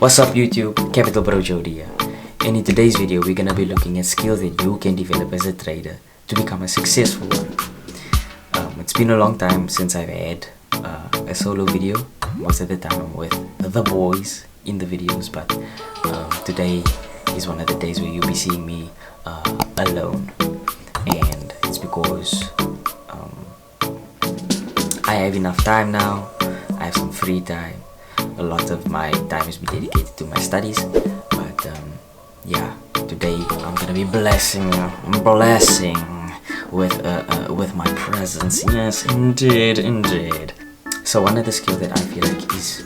What's up YouTube, CAPBROS here, and in today's video we're gonna be looking at skills that you can develop as a trader to become a successful one. It's been a long time since I've had a solo video. Most of the time I'm with the boys in the videos, but today is one of the days where you'll be seeing me alone, and it's because I have enough time now. I have some free time. A lot of my time is dedicated to my studies, but yeah, today I'm gonna be blessing with my presence. Yes, indeed. So one of the skills that I feel like is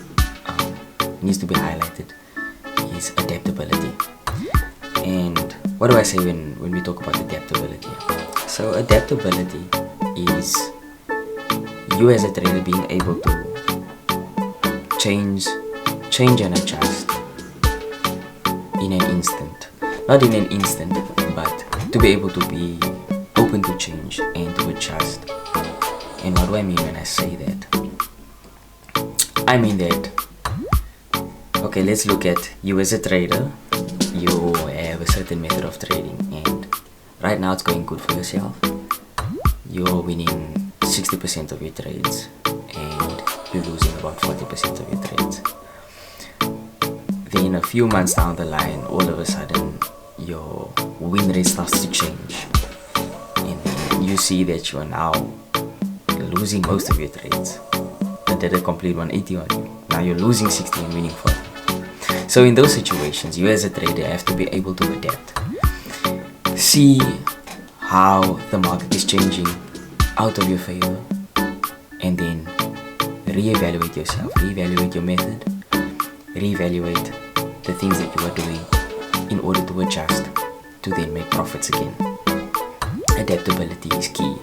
needs to be highlighted is adaptability. And what do I say when we talk about adaptability? So adaptability is you as a trader being able to change and adjust in an instant. Not in an instant, but to be able to be open to change and to adjust. And what do I mean when I say that? I mean that, okay, let's look at you as a trader. You have a certain method of trading, and right now it's going good for yourself. You're winning 60% of your trades, and you're losing about 40% of your trades. Then a few months down the line, all of a sudden your win rate starts to change, and then you see that you are now losing most of your trades. I did a complete 180 on you. Now you're losing 60 and winning 40. So in those situations, you as a trader have to be able to adapt. See how the market is changing out of your favor, and then reevaluate yourself, reevaluate your method, reevaluate the things that you are doing in order to adjust to then make profits again. Adaptability is key.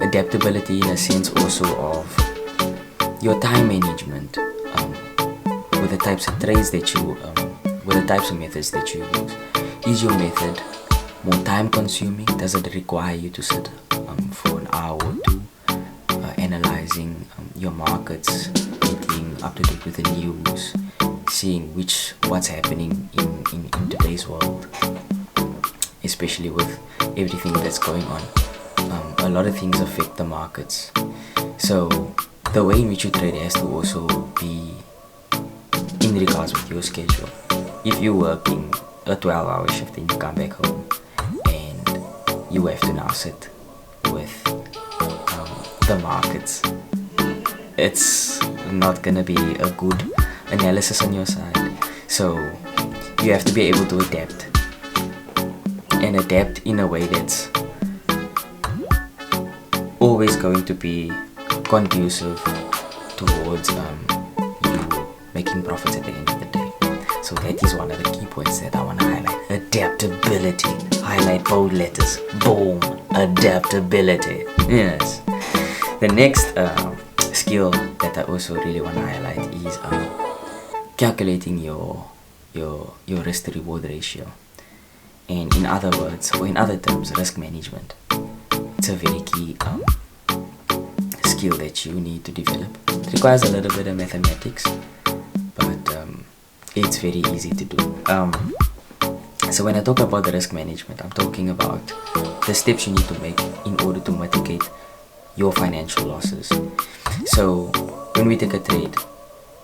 Adaptability in a sense also of your time management, with the types of trades that you, with the types of methods that you use. Is your method more time consuming? Does it require you to sit for an hour or two analyzing your markets, getting up to date with the news, seeing what's happening in today's world, especially with everything that's going on? A lot of things affect the markets, so the way in which you trade has to also be in regards with your schedule. If you're working a 12-hour shift and you come back home and you have to now sit with the markets, it's not gonna be a good analysis on your side. So you have to be able to adapt, and adapt in a way that's always going to be conducive towards you making profits at the end of the day. So that is one of the key points that I want to highlight. Adaptability. Highlight bold letters. Boom. Adaptability. Yes. The next skill that I also really want to highlight is calculating your risk to reward ratio. And in other words, or in other terms, risk management. It's a very key skill that you need to develop. It requires a little bit of mathematics, but it's very easy to do. So when I talk about the risk management, I'm talking about the steps you need to make in order to mitigate your financial losses. So when we take a trade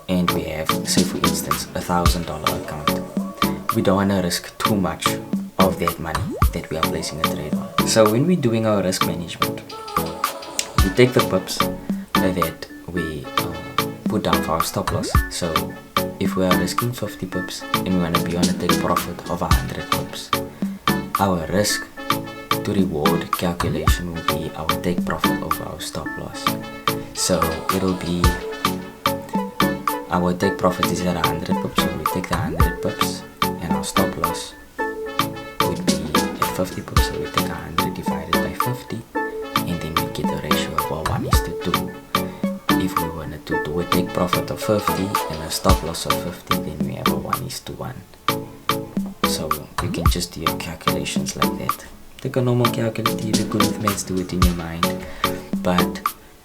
and we have, say for instance, $1,000 account, we don't want to risk too much of that money that we are placing a trade on. So when we're doing our risk management, we take the pips that we put down for our stop loss. So if we are risking 50 pips and we want to be on a take profit of 100 pips, our risk to reward calculation will be our take profit over our stop loss. So it'll be our take profit is at 100 pips, so we take the 100 pips, and our stop loss would be at 50 pips, so we take 100 divided by 50, and then we get a ratio of 1:2. If we wanted to do a take profit of 50 and a stop loss of 50, then we have a 1:1. So you can just do your calculations like that. Take a normal calculator, if you're good with maths, do it in your mind. But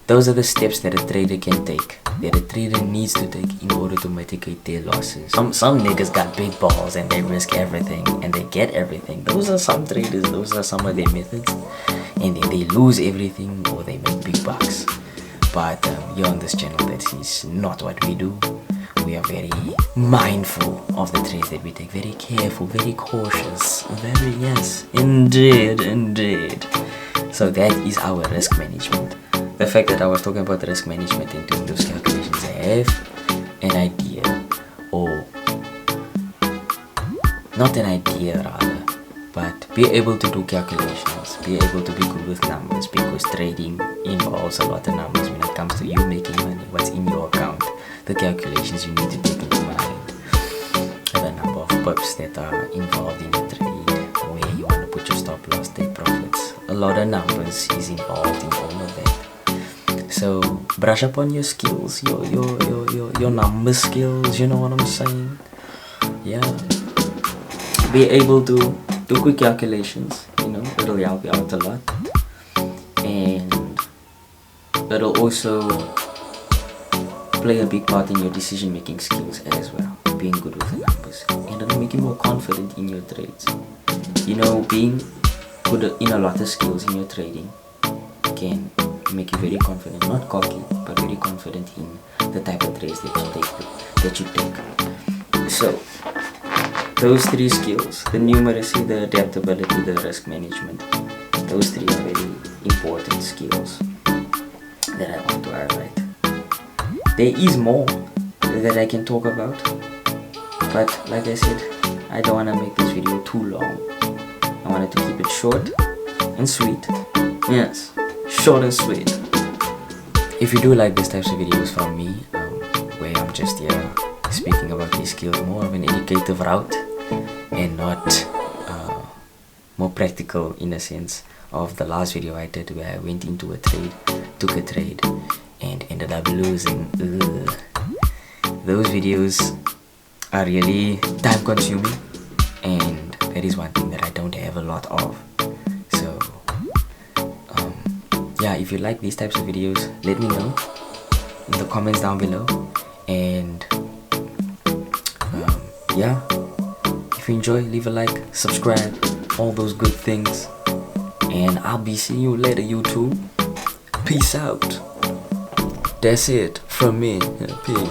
those are the steps that a trader can take that a trader needs to take in order to mitigate their losses. Some niggas got big balls and they risk everything and they get everything. Those are some traders, those are some of their methods, and then they lose everything or they make big bucks. But here on this channel, that is not what we do. We are very mindful of the trades that we take, very careful, very cautious, very, yes, indeed. So that is our risk management. The fact that I was talking about risk management and doing those calculations, I have an idea, or not an idea rather, but be able to do calculations, be able to be good with numbers, because trading involves a lot of numbers when it comes to you making money, what's in your account, the calculations you need to take into mind, the number of pips that are involved in the trade, where you want to put your stop loss, take profits. A lot of numbers is involved in all of that. So brush up on your skills, your number skills, you know what I'm saying? Yeah. Be able to do quick calculations, you know, it'll help you out a lot. And it'll also play a big part in your decision making skills as well, being good with the numbers, and it'll make you more confident in your trades. You know, being good in a lot of skills in your trading can make you very confident, not cocky, but very confident in the type of trades that you take. So those three skills, the numeracy, the adaptability, the risk management, those three are very important skills that I want to highlight. There is more that I can talk about, but like I said, I don't want to make this video too long. I wanted to keep it short and sweet. Yes, short and sweet. If you do like these types of videos from me, where I'm just here speaking about these skills, more of an educative route and not more practical, in a sense of the last video I did where I went into a trade, took a trade and ended up losing. Those videos are really time consuming, and that is one thing that I don't have a lot of. So yeah, if you like these types of videos, let me know in the comments down below. And yeah, if you enjoy, leave a like, subscribe, all those good things, and I'll be seeing you later, YouTube. Peace out. That's it from me. Peace.